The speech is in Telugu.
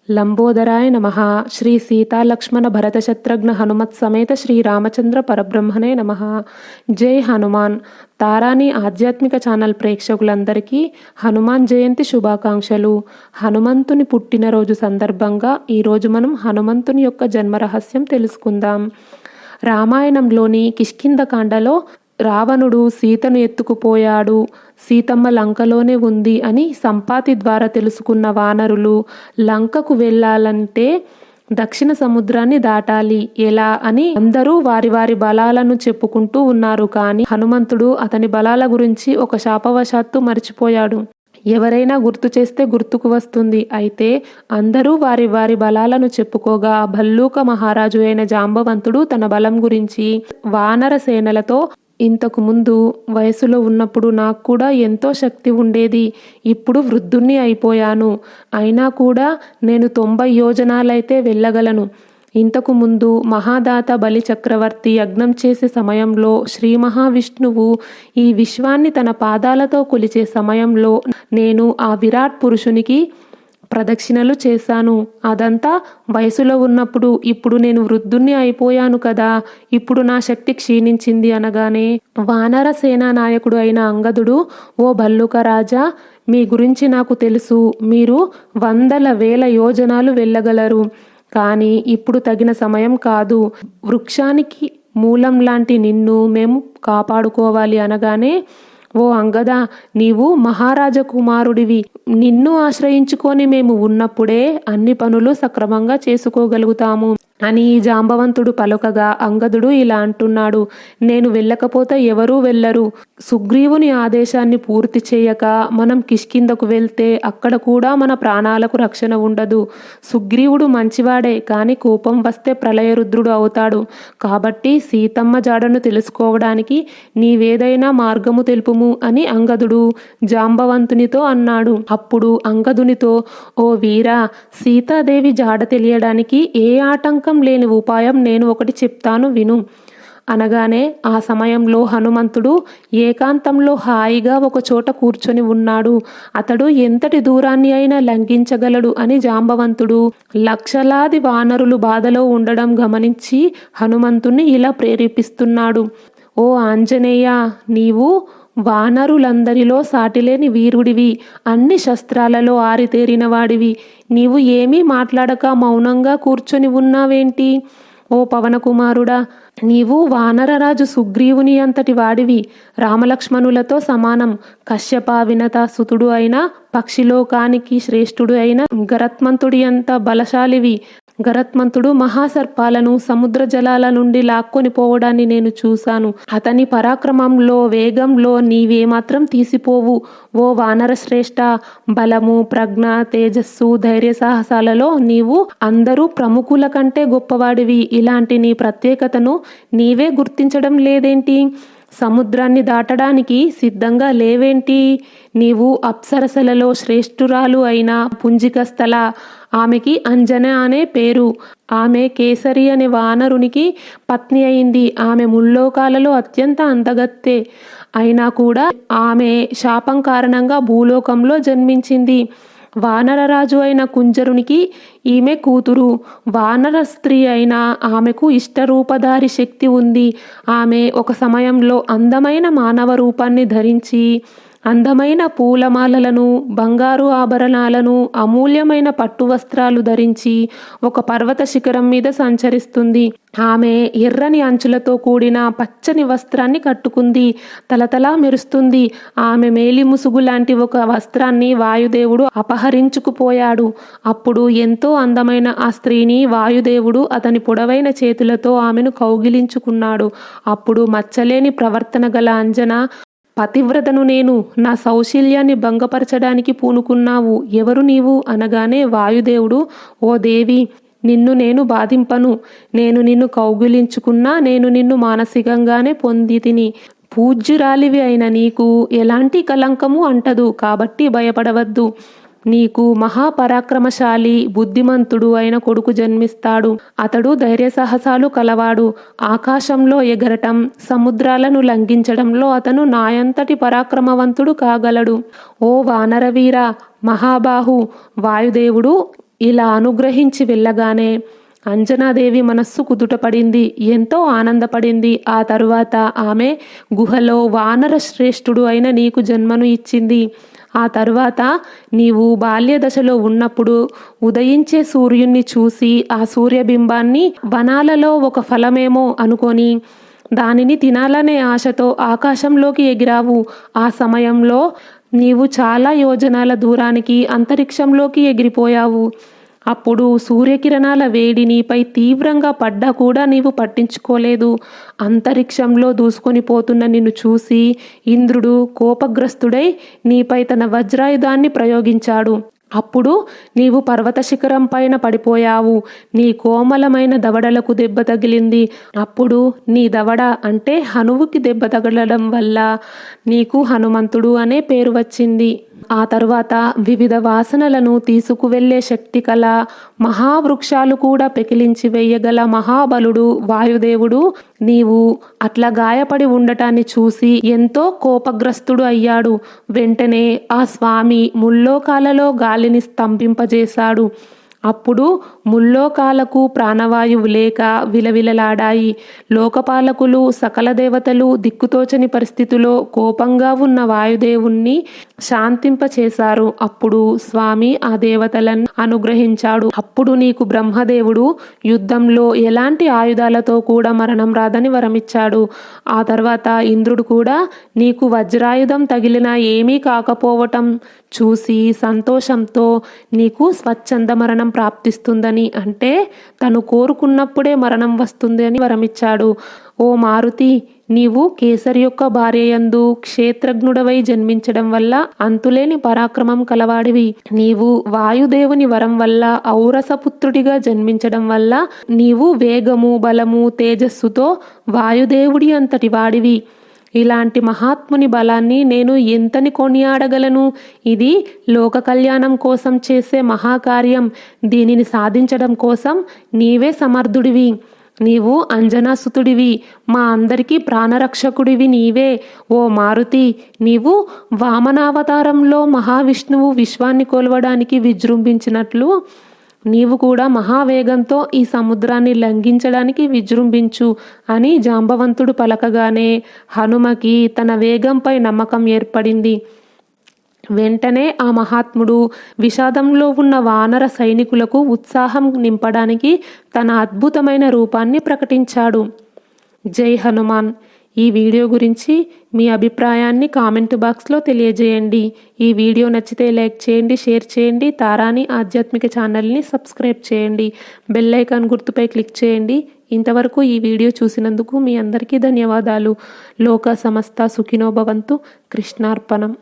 లంబోదరాయ నమః. శ్రీ సీతాలక్ష్మణ భరత శత్రుఘ్న హనుమత్ సమేత శ్రీ రామచంద్ర పరబ్రహ్మణే నమః. జై హనుమాన్. తారాని ఆధ్యాత్మిక ఛానల్ ప్రేక్షకులందరికీ హనుమాన్ జయంతి శుభాకాంక్షలు. హనుమంతుని పుట్టినరోజు సందర్భంగా ఈరోజు మనం హనుమంతుని యొక్క జన్మరహస్యం తెలుసుకుందాం. రామాయణంలోని కిష్కింధకాండలో రావణుడు సీతను ఎత్తుకుపోయాడు, సీతమ్మ లంకలోనే ఉంది అని సంపాతి ద్వారా తెలుసుకున్న వానరులు లంకకు వెళ్ళాలంటే దక్షిణ సముద్రాన్ని దాటాలి, ఎలా అని అందరూ వారి వారి బలాలను చెప్పుకుంటూ ఉన్నారు. కానీ హనుమంతుడు అతని బలాల గురించి ఒక శాపవశాత్తు మర్చిపోయాడు. ఎవరైనా గుర్తు చేస్తే గుర్తుకు వస్తుంది. అయితే అందరూ వారి వారి బలాలను చెప్పుకోగా భల్లూక మహారాజు అయిన జాంబవంతుడు తన బలం గురించి వానర సేనలతో, ఇంతకు ముందు వయసులో ఉన్నప్పుడు నాకు కూడా ఎంతో శక్తి ఉండేది, ఇప్పుడు వృద్ధుణ్ణి అయిపోయాను, అయినా కూడా నేను 90 యోజనాలైతే వెళ్ళగలను. ఇంతకు ముందు మహాదాత బలి చక్రవర్తి యజ్ఞం చేసే సమయంలో శ్రీ మహావిష్ణువు ఈ విశ్వాన్ని తన పాదాలతో కొలిచే సమయంలో నేను ఆ విరాట్ పురుషునికి ప్రదక్షిణలు చేశాను. అదంతా వయసులో ఉన్నప్పుడు. ఇప్పుడు నేను వృద్ధుణ్ణి అయిపోయాను కదా, ఇప్పుడు నా శక్తి క్షీణించింది అనగానే వానర సేనా నాయకుడు అయిన అంగదుడు, ఓ భల్లుక రాజా, మీ గురించి నాకు తెలుసు, మీరు 100,000 యోజనాలు వెళ్ళగలరు, కానీ ఇప్పుడు తగిన సమయం కాదు. వృక్షానికి మూలం లాంటి నిన్ను మేము కాపాడుకోవాలి అనగానే, ఓ అంగద, నీవు మహారాజ కుమారుడివి, నిన్ను ఆశ్రయించుకొని మేము ఉన్నప్పుడే అన్ని పనులు సక్రమంగా చేసుకోగలుగుతాము అని జాంబవంతుడు పలుకగా అంగదుడు ఇలా అంటున్నాడు, నేను వెళ్ళకపోతే ఎవరూ వెళ్ళరు. సుగ్రీవుని ఆదేశాన్ని పూర్తి చేయక మనం కిష్కింధకు వెళ్తే అక్కడ కూడా మన ప్రాణాలకు రక్షణ ఉండదు. సుగ్రీవుడు మంచివాడే, కానీ కోపం వస్తే ప్రళయరుద్రుడు అవుతాడు. కాబట్టి సీతమ్మ జాడను తెలుసుకోవడానికి నీవేదైనా మార్గము తెలుపుము అని అంగదుడు జాంబవంతునితో అన్నాడు. అప్పుడు అంగదునితో, ఓ వీరా, సీతాదేవి జాడ తెలియడానికి ఏ ఆటంకం లేని ఉపాయం నేను ఒకటి చెప్తాను విను అనగానే ఆ సమయంలో హనుమంతుడు ఏకాంతంలో హాయిగా ఒక చోట కూర్చొని ఉన్నాడు. అతడు ఎంతటి దూరాన్ని అయినా లంఘించగలడు అని జాంబవంతుడు లక్షలాది వానరులు బాధలో ఉండడం గమనించి హనుమంతుణ్ణి ఇలా ప్రేరేపిస్తున్నాడు, ఓ ఆంజనేయ, నీవు వానరులందరిలో సాటిలేని వీరుడివి, అన్ని శస్త్రాలలో ఆరితేరిన వాడివి, నీవు ఏమీ మాట్లాడక మౌనంగా కూర్చొని ఉన్నావేంటి? ఓ పవనకుమారుడా, నీవు వానరరాజు సుగ్రీవుని అంతటి వాడివి, రామలక్ష్మణులతో సమానం, కశ్యప వినత సుతుడు అయిన పక్షిలోకానికి శ్రేష్ఠుడు అయిన గరత్మంతుడి అంత బలశాలివి. గరత్మంతుడు మహాసర్పాలను సముద్ర జలాల నుండి లాక్కొని పోవడాన్ని నేను చూశాను. అతని పరాక్రమంలో వేగంలో నీవేమాత్రం తీసిపోవు. ఓ వానర శ్రేష్ఠ, బలము ప్రజ్ఞ తేజస్సు ధైర్య సాహసాలలో నీవు అందరూ ప్రముఖుల కంటే గొప్పవాడివి. ఇలాంటి నీ ప్రత్యేకతను నీవే గుర్తించడం లేదేంటి? సముద్రాన్ని దాటడానికి సిద్ధంగా లేవేంటి? నీవు అప్సరసలలో శ్రేష్ఠురాలు అయిన పుంజికస్థల, ఆమెకి అంజన అనే పేరు, ఆమె కేసరి అనే వానరునికి పత్ని అయింది. ఆమె ముల్లోకాలలో అత్యంత అందగత్తె, అయినా కూడా ఆమె శాపం కారణంగా భూలోకంలో జన్మించింది. వానరరాజు అయిన కుంజరునికి ఈమె కూతురు. వానర స్త్రీ అయిన ఆమెకు ఇష్టరూపధారి శక్తి ఉంది. ఆమె ఒక సమయంలో అందమైన మానవ రూపాన్ని ధరించి అందమైన పూలమాలలను బంగారు ఆభరణాలను అమూల్యమైన పట్టు వస్త్రాలు ధరించి ఒక పర్వత శిఖరం మీద సంచరిస్తుంది. ఆమె ఎర్రని అంచులతో కూడిన పచ్చని వస్త్రాన్ని కట్టుకుంది, తలతలా మెరుస్తుంది. ఆమె మేలి ముసుగు లాంటి ఒక వస్త్రాన్ని వాయుదేవుడు అపహరించుకుపోయాడు. అప్పుడు ఎంతో అందమైన ఆ స్త్రీని వాయుదేవుడు అతని పొడవైన చేతులతో ఆమెను కౌగిలించుకున్నాడు. అప్పుడు మచ్చలేని ప్రవర్తన గల అంజన, పతివ్రతను నేను, నా సౌశల్యాన్ని భంగపరచడానికి పూనుకున్నావు, ఎవరు నీవు అనగానే వాయుదేవుడు, ఓ దేవి, నిన్ను నేను బాధింపను, నేను నిన్ను కౌగిలించుకున్నా నేను నిన్ను మానసికంగానే పొందితిని. పూజ్యురాలివి అయిన నీకు ఎలాంటి కలంకము అంటదు, కాబట్టి భయపడవద్దు. నీకు మహాపరాక్రమశాలి బుద్ధిమంతుడు అయిన కొడుకు జన్మిస్తాడు. అతడు ధైర్య సాహసాలు కలవాడు. ఆకాశంలో ఎగరటం, సముద్రాలను లంఘించడంలో అతను నాయంతటి పరాక్రమవంతుడు కాగలడు. ఓ వానరవీర మహాబాహు, వాయుదేవుడు ఇలా అనుగ్రహించి వెళ్ళగానే అంజనాదేవి మనస్సు కుదుటపడింది, ఎంతో ఆనందపడింది. ఆ తరువాత ఆమె గుహలో వానర శ్రేష్ఠుడు అయిన నీకు జన్మను ఇచ్చింది. ఆ తరువాత నీవు బాల్య దశలో ఉన్నప్పుడు ఉదయించే సూర్యుణ్ణి చూసి ఆ సూర్యబింబాన్ని వనాలలో ఒక ఫలమేమో అనుకొని దానిని తినాలనే ఆశతో ఆకాశంలోకి ఎగిరావు. ఆ సమయంలో నీవు చాలా యోజనాల దూరానికి అంతరిక్షంలోకి ఎగిరిపోయావు. అప్పుడు సూర్యకిరణాల వేడి నీపై తీవ్రంగా పడ్డా కూడా నీవు పట్టించుకోలేదు. అంతరిక్షంలో దూసుకొని పోతున్న నిన్ను చూసి ఇంద్రుడు కోపగ్రస్తుడై నీపై తన వజ్రాయుధాన్ని ప్రయోగించాడు. అప్పుడు నీవు పర్వత శిఖరం పైన పడిపోయావు. నీ కోమలమైన దవడలకు దెబ్బ తగిలింది. అప్పుడు నీ దవడ అంటే హనువుకి దెబ్బ తగలడం వల్ల నీకు హనుమంతుడు అనే పేరు వచ్చింది. ఆ తరువాత వివిధ వాసనలను తీసుకువెళ్లే శక్తి కల మహావృక్షాలు కూడా పెకిలించి వేయగల మహాబలుడు వాయుదేవుడు నీవు అట్లా గాయపడి ఉండటాన్ని చూసి ఎంతో కోపగ్రస్తుడు అయ్యాడు. వెంటనే ఆ స్వామి ముల్లోకాలలో గాలిని స్తంభింపజేశాడు. అప్పుడు ముల్లోకాలకు ప్రాణవాయువు లేక విలవిలలాడాయి. లోకపాలకులు సకల దేవతలు దిక్కుతోచని పరిస్థితిలో కోపంగా ఉన్న వాయుదేవుణ్ణి శాంతింపచేశారు. అప్పుడు స్వామి ఆ దేవతలను అనుగ్రహించాడు. అప్పుడు నీకు బ్రహ్మదేవుడు యుద్ధంలో ఎలాంటి ఆయుధాలతో కూడా మరణం రాదని వరమిచ్చాడు. ఆ తర్వాత ఇంద్రుడు కూడా నీకు వజ్రాయుధం తగిలినా ఏమీ కాకపోవటం చూసి సంతోషంతో నీకు స్వచ్ఛంద మరణం ప్రాప్తిస్తుందని, అంటే తను కోరుకున్నప్పుడే మరణం వస్తుంది అని వరమిచ్చాడు. ఓ మారుతి, నీవు కేసరి యొక్క భార్యయందు క్షేత్రజ్ఞుడవై జన్మించడం వల్ల అంతులేని పరాక్రమం కలవాడివి. నీవు వాయుదేవుని వరం వల్ల ఔరసపుత్రుడిగా జన్మించడం వల్ల నీవు వేగము, బలము, తేజస్సుతో వాయుదేవుడి అంతటి వాడివి. ఇలాంటి మహాత్ముని బలాన్ని నేను ఎంతని కొనియాడగలను? ఇది లోక కళ్యాణం కోసం చేసే మహాకార్యం. దీనిని సాధించడం కోసం నీవే సమర్థుడివి. నీవు అంజనాసుతుడివి, మా అందరికీ ప్రాణరక్షకుడివి నీవే. ఓ మారుతి, నీవు వామనావతారంలో మహావిష్ణువు విశ్వాన్ని కొలవడానికి విజృంభించినట్లు నీవు కూడా మహావేగంతో ఈ సముద్రాన్ని లంఘించడానికి విజృంభించు అని జాంబవంతుడు పలకగానే హనుమకి తన వేగంపై నమ్మకం ఏర్పడింది. వెంటనే ఆ మహాత్ముడు విషాదంలో ఉన్న వానర సైనికులకు ఉత్సాహం నింపడానికి తన అద్భుతమైన రూపాన్ని ప్రకటించాడు. జై హనుమాన్. ఈ వీడియో గురించి మీ అభిప్రాయాన్ని కామెంట్ బాక్స్లో తెలియజేయండి. ఈ వీడియో నచ్చితే లైక్ చేయండి, షేర్ చేయండి. తారాని ఆధ్యాత్మిక ఛానల్ని సబ్స్క్రైబ్ చేయండి. బెల్ ఐకాన్ గుర్తుపై క్లిక్ చేయండి. ఇంతవరకు ఈ వీడియో చూసినందుకు మీ అందరికీ ధన్యవాదాలు. లోక సమస్త సుఖినో భవంతు. కృష్ణార్పణం.